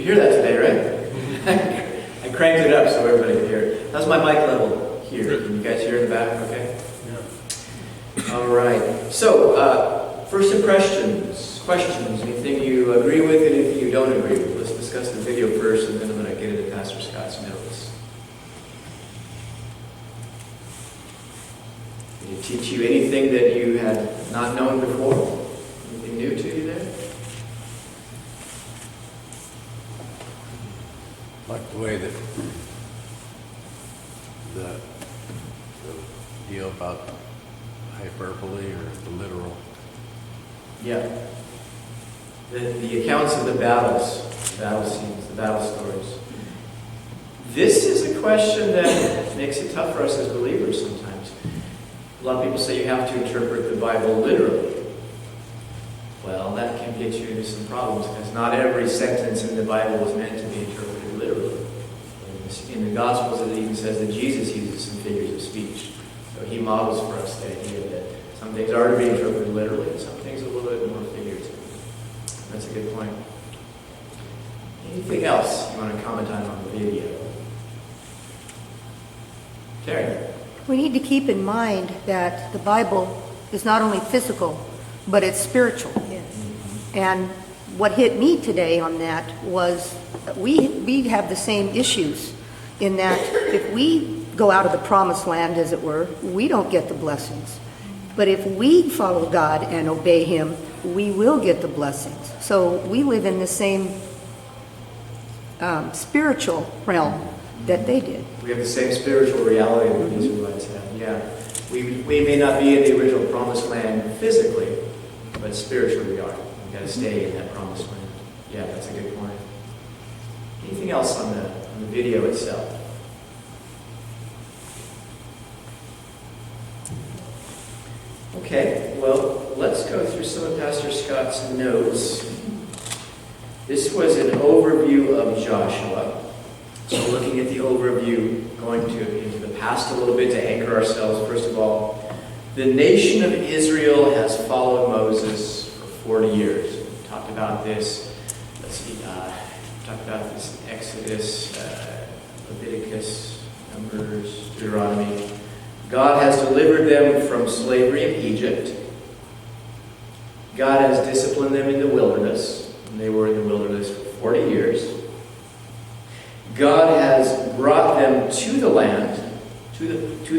hear that today, right? I cranked it up so everybody could hear it. How's my mic level here? Can you guys hear in the back okay? Yeah. All right. So, first impressions, questions, anything you agree with, anything you don't agree with. Let's discuss the video first, and then I'm going to get into Pastor Scott's notes. Did it teach you anything that you had not known before? Anything new to you there? Like the way that the deal about hyperbole or the literal. Yeah. The accounts of the battles, the battle scenes, the battle stories. This is a question that makes it tough for us as believers sometimes. A lot of people say you have to interpret the Bible literally. Well, that can get you into some problems because not every sentence in the Bible is meant to be interpreted literally. In the Gospels, it even says that Jesus uses some figures of speech. So he models for us the idea that some things are to be interpreted literally and some things a little bit more figurative. That's a good point. Anything else you want to comment on the video? Terry? We need to keep in mind that the Bible is not only physical, but it's spiritual. Yes. And what hit me today on that was we have the same issues in that if we go out of the promised land, as it were, we don't get the blessings. But if we follow God and obey Him, we will get the blessings. So we live in the same spiritual realm that they did. We have the same spiritual reality that the Israelites have. Yeah. We may not be in the original promised land physically, but spiritually we are. We've got to stay in that promised land. Yeah, that's a good point. Anything else on the video itself? Okay, well, let's go through some of Pastor Scott's notes. This was an overview of Joshua. So looking at the overview, going into the past a little bit to anchor ourselves, first of all, the nation of Israel has followed Moses for 40 years. We talked about this, talked about this in Exodus, Leviticus, Numbers, Deuteronomy. God has delivered them from slavery in Egypt. God has disciplined them in the wilderness, and they were in the wilderness for 40 years. God has brought them to the land, to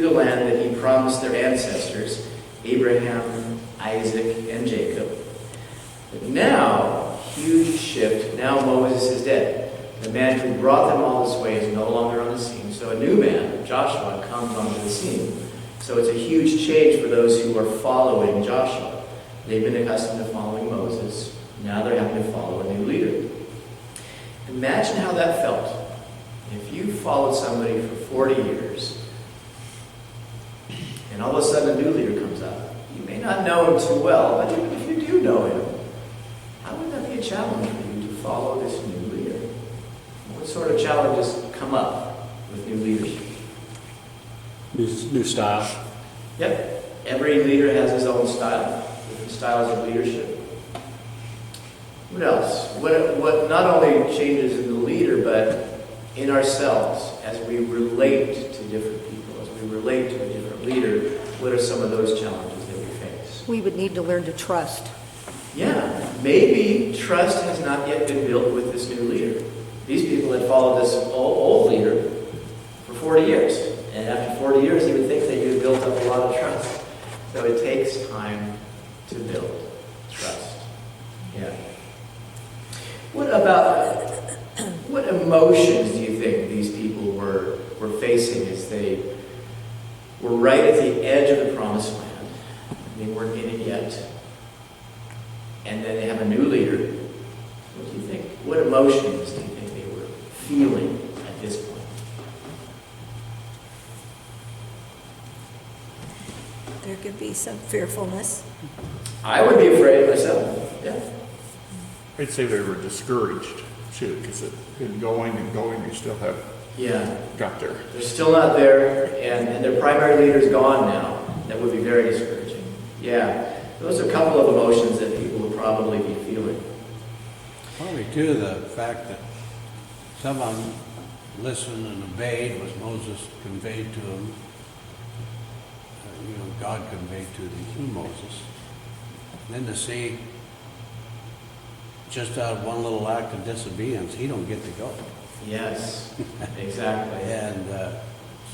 the land that He promised their ancestors, Abraham, Isaac, and Jacob. But now, huge shift, now Moses is dead. The man who brought them all this way is no longer on the scene. So a new man, Joshua, comes onto the scene. So it's a huge change for those who are following Joshua. They've been accustomed to following Moses. Now they're having to follow a new leader. Imagine how that felt. If you followed somebody for 40 years, and all of a sudden a new leader comes up, you may not know him too well, but even if you do know him, how would that be a challenge for you to follow this new leader? What sort of challenges come up with new leadership? New style. Yep. Every leader has his own style, different styles of leadership. What else? What not only changes in the leader, but in ourselves as we relate to different people, as we relate to a different leader, what are some of those challenges that we face? We would need to learn to trust. Yeah, maybe trust has not yet been built with this new leader. These people had followed this old leader for 40 years. And after 40 years, you would think that you had built up a lot of trust. So it takes time to build trust. Yeah. What emotions do you think these people were facing as they were right at the edge of the promised land? They weren't in it yet. And then they have a new leader. What do you think? What emotions do you think they were feeling at this point? There could be some fearfulness. I would be afraid myself. Yeah. I'd say they were discouraged too, because in going, they still have got there. They're still not there, and their primary leader's gone now. That would be very discouraging. Yeah. Those are a couple of emotions that people would probably be feeling. Probably too the fact that Some of them listened and obeyed what Moses conveyed to them. God conveyed to them through Moses. And then to see, just out of one little act of disobedience, he don't get to go. Yes, exactly. And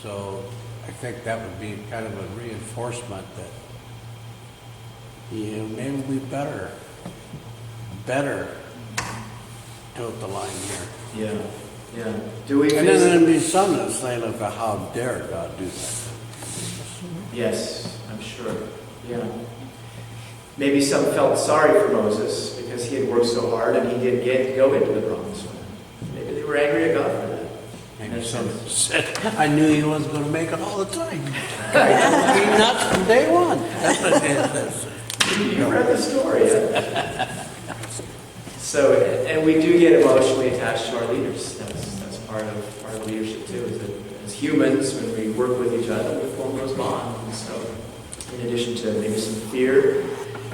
so I think that would be kind of a reinforcement that, maybe we better tote the line here. Yeah, yeah. Do we And face... then there'd be some that say, look, how dare God do that? Yes, I'm sure. Yeah. Maybe some felt sorry for Moses because he had worked so hard and he didn't get to go into the promised land. Maybe they were angry at God for that. Maybe some said, I knew he wasn't going to make it all the time. Be nuts from day one. That's what it is. You read the story. So, and we do get emotionally attached to our leaders. That's part of leadership too. Is that as humans, when we work with each other, we form those bonds. And so, in addition to maybe some fear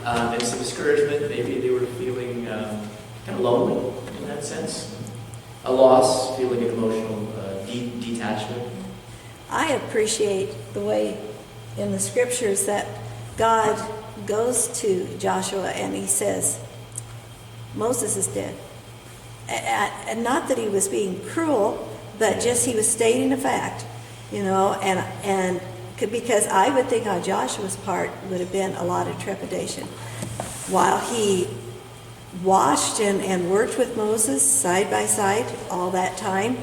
and some discouragement, maybe they were feeling kind of lonely in that sense, a loss, feeling an emotional detachment. I appreciate the way in the scriptures that God goes to Joshua and he says, Moses is dead. And not that he was being cruel, but just he was stating a fact, and because I would think on Joshua's part would have been a lot of trepidation. While he watched and worked with Moses side by side all that time,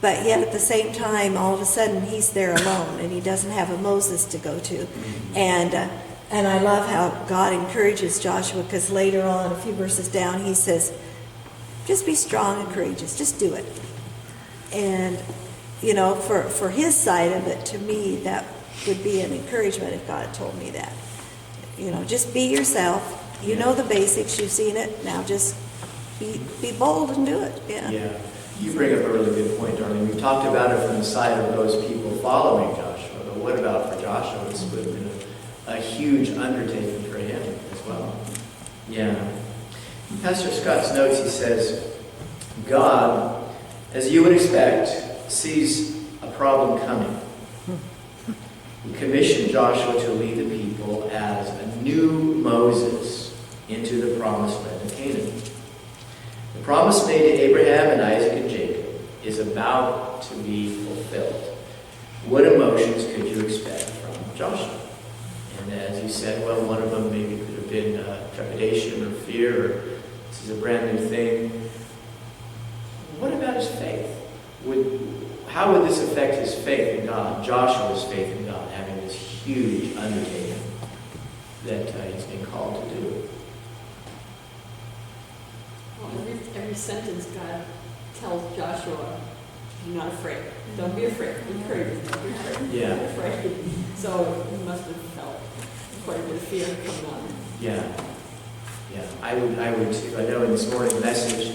but yet at the same time, all of a sudden he's there alone and he doesn't have a Moses to go to. And I love how God encourages Joshua, because later on, a few verses down, he says, just be strong and courageous, just do it. And, for his side of it, to me, that would be an encouragement if God told me that. Just be yourself. You know the basics, you've seen it, now just be bold and do it. Yeah. You bring up a really good point, Darlene. We've talked about it from the side of those people following Joshua, but what about for Joshua? This would have been a huge undertaking for him as well. Yeah. In Pastor Scott's notes, he says, God, as you would expect, sees a problem coming. He commissioned Joshua to lead the people as a new Moses into the promised land of Canaan. The promise made to Abraham and Isaac and Jacob is about to be fulfilled. What emotions could you expect from Joshua? And as you said, well, one of them maybe could have been trepidation or fear, or this is a brand new thing. What about his faith? How would this affect his faith in God, Joshua's faith in God, having this huge undertaking that he's been called to do? Well, every sentence God tells Joshua, you're not afraid. Don't be afraid. Be courageous. Don't be afraid. Yeah. Don't be afraid. So he must have felt quite a bit of fear coming on. Yeah. Yeah. I would too. I know in this morning's message,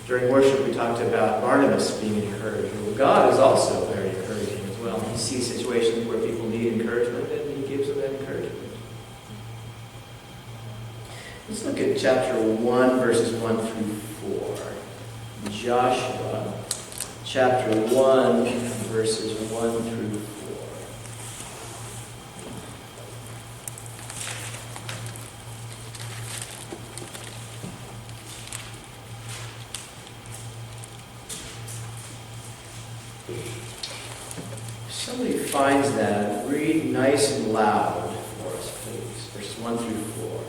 during worship, we talked about Barnabas being encouraged. Well, God is also very encouraging as well. He sees situations where people need encouragement, and he gives them that encouragement. Let's look at chapter 1, verses 1 through 4. Joshua, chapter 1, verses 1 through 4. If somebody finds that, read nice and loud for us, please. Verses 1 through 4.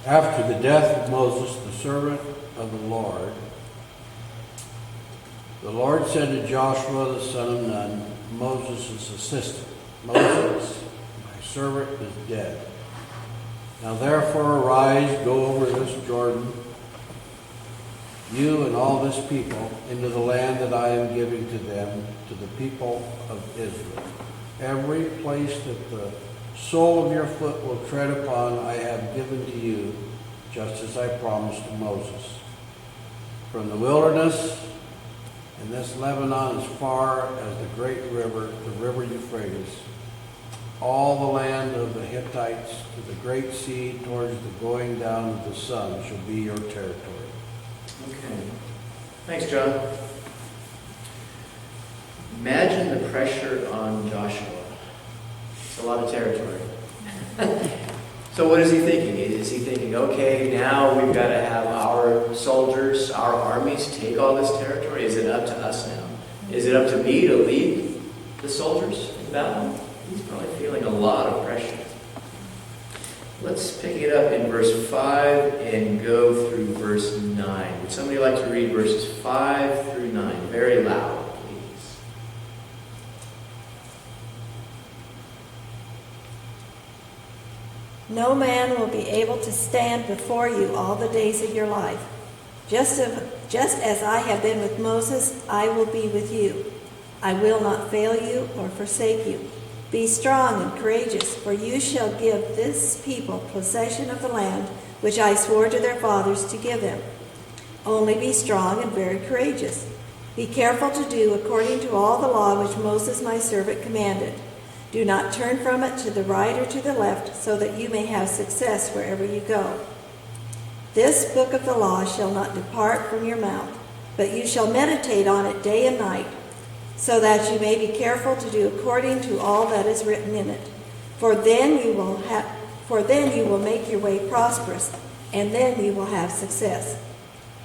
After the death of Moses, the servant of the Lord said to Joshua the son of Nun, Moses' assistant, Moses, my servant is dead. Now therefore arise, go over this Jordan, you and all this people, into the land that I am giving to them, to the people of Israel. Every place that the sole of your foot will tread upon, I have given to you, just as I promised to Moses. From the wilderness and this Lebanon as far as the great river, the river Euphrates, all the land of the Hittites to the great sea towards the going down of the sun shall be your territory. Okay. Thanks, John. Imagine the pressure on Joshua. It's a lot of territory. So what is he thinking? Is he thinking, okay, now we've got to have our soldiers, our armies take all this territory? Is it up to us now? Is it up to me to lead the soldiers in battle? He's probably feeling a lot of pressure. Let's pick it up in verse 5 and go through verse 9. Would somebody like to read verses 5 through 9? Very loud, please. No man will be able to stand before you all the days of your life. Just as I have been with Moses, I will be with you. I will not fail you or forsake you. Be strong and courageous, for you shall give this people possession of the land which I swore to their fathers to give them. Only be strong and very courageous. Be careful to do according to all the law which Moses my servant commanded. Do not turn from it to the right or to the left, so that you may have success wherever you go. This book of the law shall not depart from your mouth, but you shall meditate on it day and night, so that you may be careful to do according to all that is written in it. For then you will make your way prosperous, and then you will have success.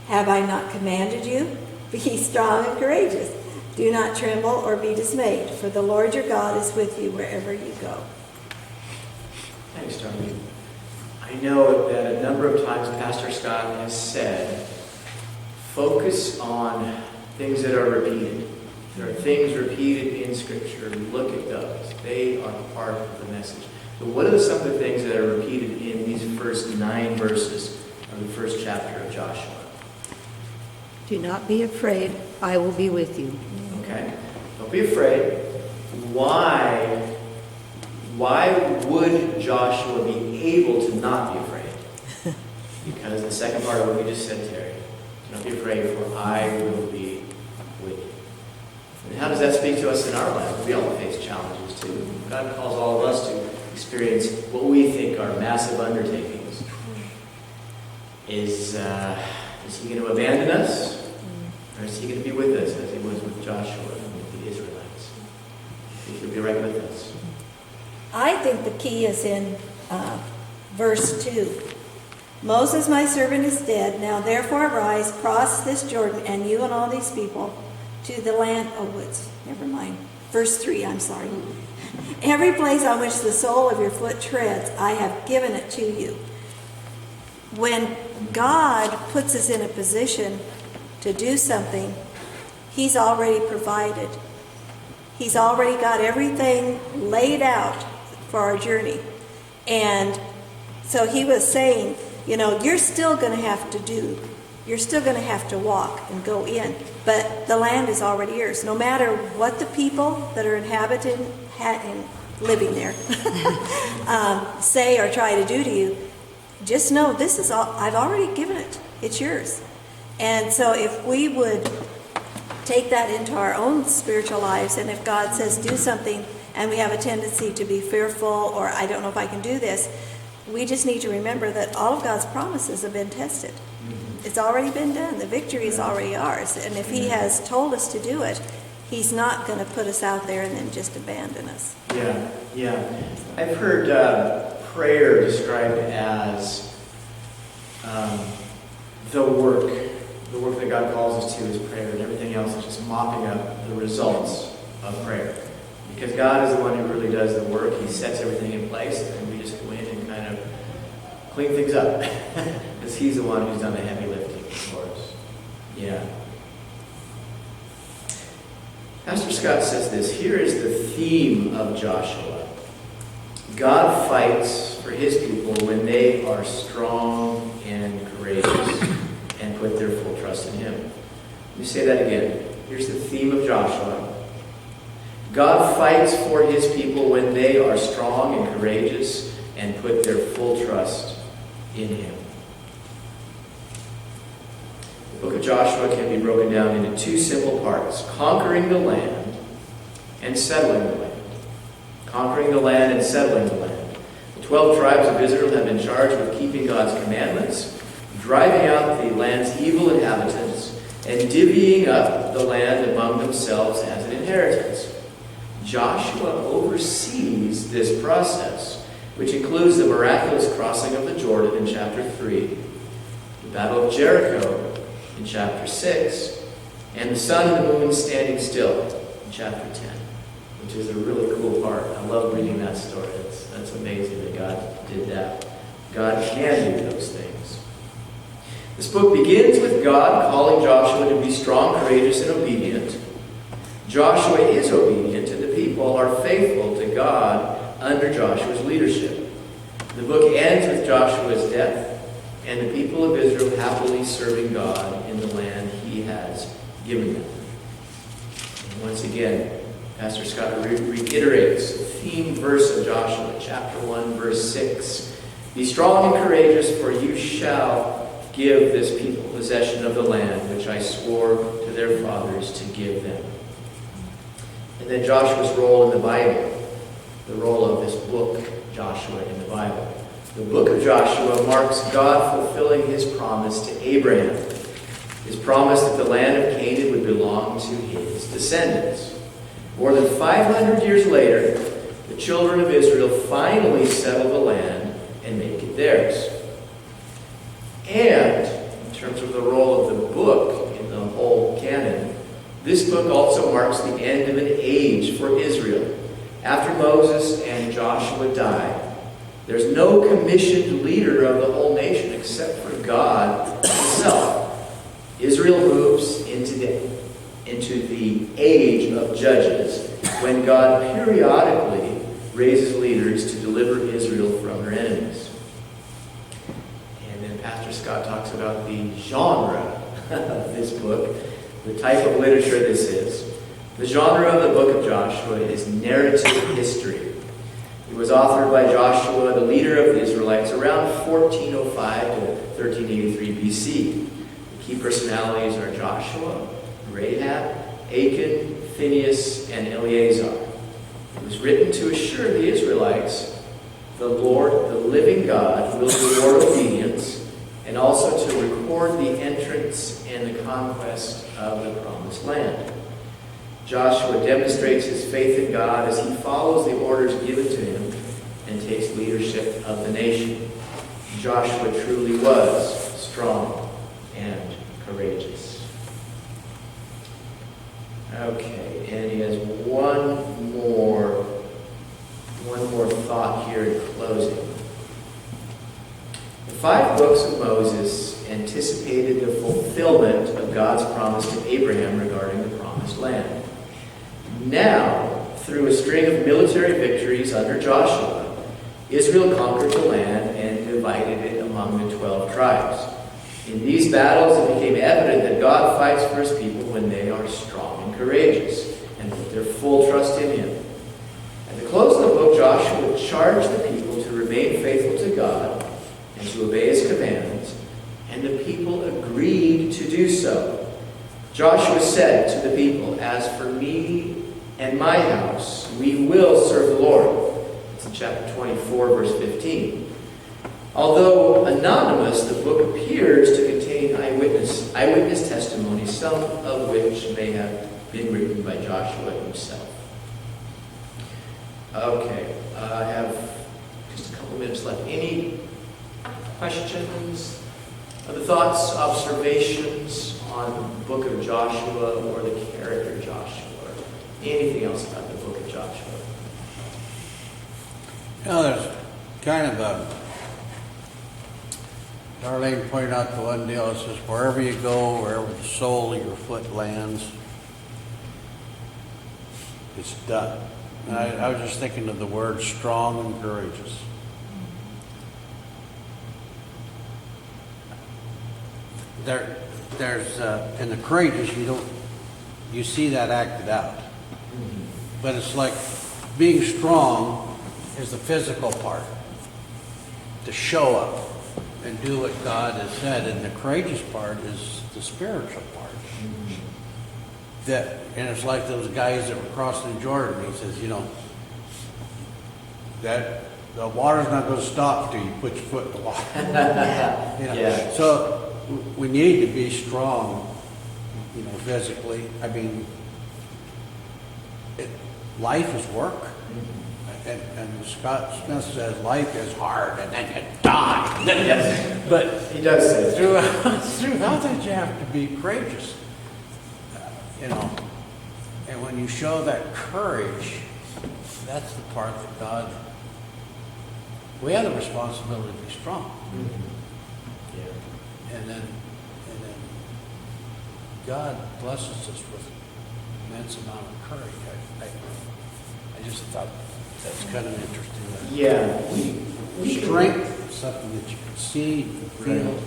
Have I not commanded you? Be strong and courageous. Do not tremble or be dismayed, for the Lord your God is with you wherever you go. Thanks, Tony. I know that a number of times Pastor Scott has said, focus on things that are repeated. There are things repeated in Scripture. Look at those. They are part of the message. But what are some of the things that are repeated in these first 9 verses of the first chapter of Joshua? Do not be afraid, I will be with you. Okay? Don't be afraid. Why would Joshua be able to not be afraid? Because the second part of what we just said, Terry. Do not be afraid, for I will be with you. And how does that speak to us in our life? We all face challenges too. God calls all of us to experience what we think are massive undertakings. Is he going to abandon us? Or is he going to be with us as he was with Joshua and with the Israelites? He'll be right with us. I think the key is in verse 2. Moses, my servant, is dead. Now therefore arise, cross this Jordan, and you and all these people, to the land. Never mind. Verse 3, I'm sorry. Every place on which the sole of your foot treads, I have given it to you. When God puts us in a position to do something, He's already provided. He's already got everything laid out for our journey. And so He was saying, you're still going to have to walk and go in, but the land is already yours. No matter what the people that are inhabiting and living there say or try to do to you, just know this is all, I've already given it. It's yours. And so if we would take that into our own spiritual lives, and if God says do something and we have a tendency to be fearful, or I don't know if I can do this, we just need to remember that all of God's promises have been tested. It's already been done. The victory is already ours. And if He has told us to do it, He's not going to put us out there and then just abandon us. Yeah. I've heard prayer described as the work that God calls us to is prayer, and everything else is just mopping up the results of prayer. Because God is the one who really does the work. He sets everything in place, and we just go in and kind of clean things up. Because He's the one who's done the heavy lifting for us. Yeah. Pastor Scott says this. Here is the theme of Joshua. God fights for His people when they are strong and courageous and put their full trust in Him. Let me say that again. Here's the theme of Joshua. God fights for His people when they are strong and courageous and put their full trust in Him. The book of Joshua can be broken down into 2 simple parts: conquering the land and settling the land. Conquering the land and settling the land. The 12 tribes of Israel have been charged with keeping God's commandments, driving out the land's evil inhabitants, and divvying up the land among themselves as an inheritance. Joshua oversees this process, which includes the miraculous crossing of the Jordan in chapter 3, the Battle of Jericho in chapter 6, and the sun and the moon standing still in chapter 10, which is a really cool part. I love reading that story. That's amazing that God did that. God can do those things. This book begins with God calling Joshua to be strong, courageous, and obedient. Joshua is obedient, and the people are faithful to God under Joshua's leadership. The book ends with Joshua's death, and the people of Israel happily serving God in the land he has given them. And once again, Pastor Scott reiterates the theme verse of Joshua, chapter 1, verse 6. Be strong and courageous, for you shall give this people possession of the land which I swore to their fathers to give them. And then Joshua's role in the Bible, the role of this book, Joshua, in the Bible. The book of Joshua marks God fulfilling his promise to Abraham, his promise that the land of Canaan would belong to his descendants. More than 500 years later, the children of Israel finally settle the land and make it theirs. And, in terms of the role of the book in the whole canon, this book also marks the end of an age for Israel. After Moses and Joshua die, there's no commissioned leader of the whole nation except for God himself. Israel moves into the age of judges, when God periodically raises leaders to deliver Israel from her enemies. And then Pastor Scott talks about the genre of this book, the type of literature this is. The genre of the book of Joshua is narrative history. It was authored by Joshua, the leader of the Israelites, around 1405 to 1383 BC. The key personalities are Joshua, Rahab, Achan, Phinehas, and Eleazar. It was written to assure the Israelites the Lord, the living God, will reward obedience, and also to record the entrance and the conquest of the promised land. Joshua demonstrates his faith in God as he follows the orders given to him and takes leadership of the nation. Joshua truly was strong and courageous. Okay, and he has one more thought here in closing. The 5 books of Moses anticipated the fulfillment of God's promise to Abraham regarding the promised land. Now, through a string of military victories under Joshua, Israel conquered the land and divided it among the 12 tribes. In these battles, it became evident that God fights for his people when they are strong and courageous and put their full trust in him. At the close of the book, Joshua charged the people to remain faithful to God and to obey his commands, and the people agreed to do so. Joshua said to the people, "As for me and my house, we will serve the Lord." It's in chapter 24, verse 15. Although anonymous, the book appears to contain eyewitness testimony, some of which may have been written by Joshua himself. Okay, I have just a couple minutes left. Any questions, other thoughts, observations on the book of Joshua or the character Joshua, or anything else about the book of Joshua? There's kind of a, Darlene pointed out the one deal, it says, wherever you go, wherever the sole of your foot lands, it's done. And I was just thinking of the word strong and courageous. There's in the courageous, you see that acted out. But it's like being strong is the physical part, to show up and do what God has said, and the courageous part is the spiritual part. And it's like those guys that were crossing Jordan. He says, that the water's not going to stop till you put your foot in the water. Yeah. So we need to be strong physically. I mean, life is work. And Scott Smith says life is hard and then you die. Yes. But He does say that. throughout that you have to be courageous. And when you show that courage, that's the part that God, we have the responsibility to be strong. Yeah. And then God blesses us with immense amount of courage. I just thought that's kind of interesting. Yeah. We Strength is something that you can see, feel.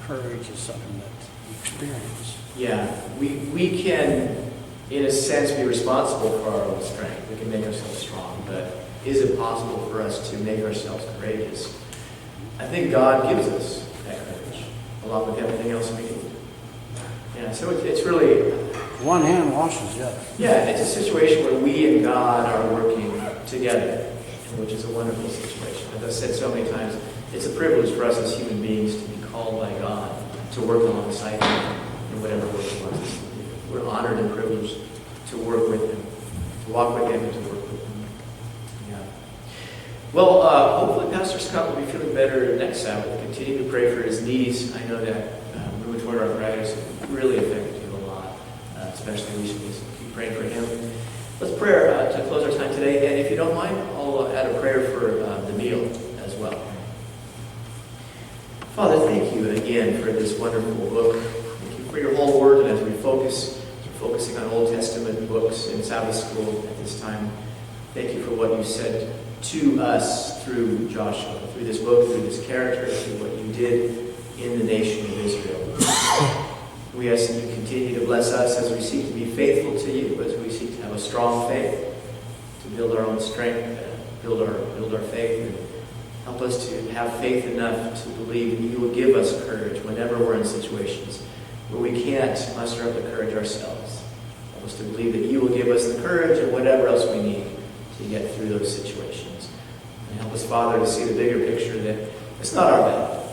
Courage is something that you experience. Yeah, we can, in a sense, be responsible for our own strength. We can make ourselves strong, but is it possible for us to make ourselves courageous? I think God gives us that courage, along with everything else we need. Yeah, so it's really... One hand washes the other. Yeah, it's a situation where we and God are working together, which is a wonderful situation. As I've said so many times, it's a privilege for us as human beings to be called by God to work alongside Him in whatever work He wants us to do. We're honored and privileged to work with Him, to walk with Him and to work with Him. Yeah. Well, hopefully Pastor Scott will be feeling better next Sabbath. Continue to pray for his knees. I know that rheumatoid arthritis really affected him a lot, especially recently. So keep praying for him. Let's pray to close our time today. And if you don't mind, I'll add a prayer for the meal as well. Father, thank you again for this wonderful book. Thank you for your whole word. And as we focusing on Old Testament books in Sabbath School at this time, thank you for what you said to us through Joshua, through this book, through this character, through what you did in the nation of Israel. We ask that you continue to bless us as we seek to be faithful to you, as we seek to have a strong faith, to build our own strength, build our faith, and help us to have faith enough to believe that you will give us courage whenever we're in situations where we can't muster up the courage ourselves. Help us to believe that you will give us the courage and whatever else we need to get through those situations. And help us, Father, to see the bigger picture that it's not our battle.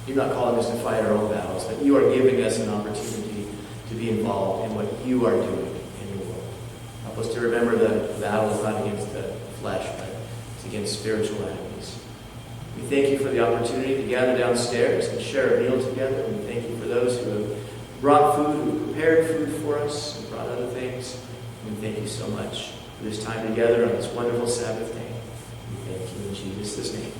You're not calling us to fight our own battles, but you are giving us an opportunity to be involved in what you are doing in the world. Help us to remember the battle is not against the flesh, but it's against spiritual enemies. We thank you for the opportunity to gather downstairs and share a meal together. We thank you for those who have brought food, who have prepared food for us, and brought other things. We thank you so much for this time together on this wonderful Sabbath day. We thank you in Jesus' name.